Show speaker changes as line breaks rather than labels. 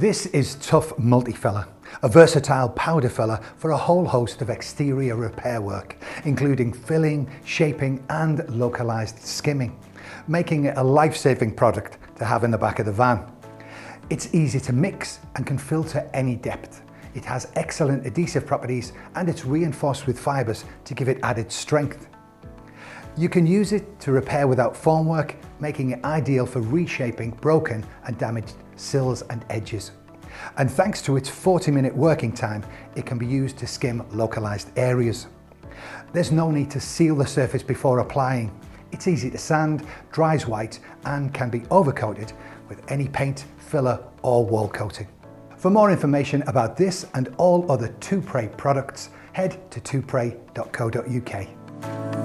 This is Tough Multi-Filler, a versatile powder filler for a whole host of exterior repair work, including filling, shaping and localized skimming, making it a life-saving product to have in the back of the van. It's easy to mix and can fill to any depth. It has excellent adhesive properties and it's reinforced with fibres to give it added strength. You can use it to repair without formwork, making it ideal for reshaping broken and damaged sills and edges. And thanks to its 40-minute working time, it can be used to skim localized areas. There's no need to seal the surface before applying. It's easy to sand, dries white, and can be overcoated with any paint, filler, or wall coating. For more information about this and all other Toupret products, head to toupret.co.uk.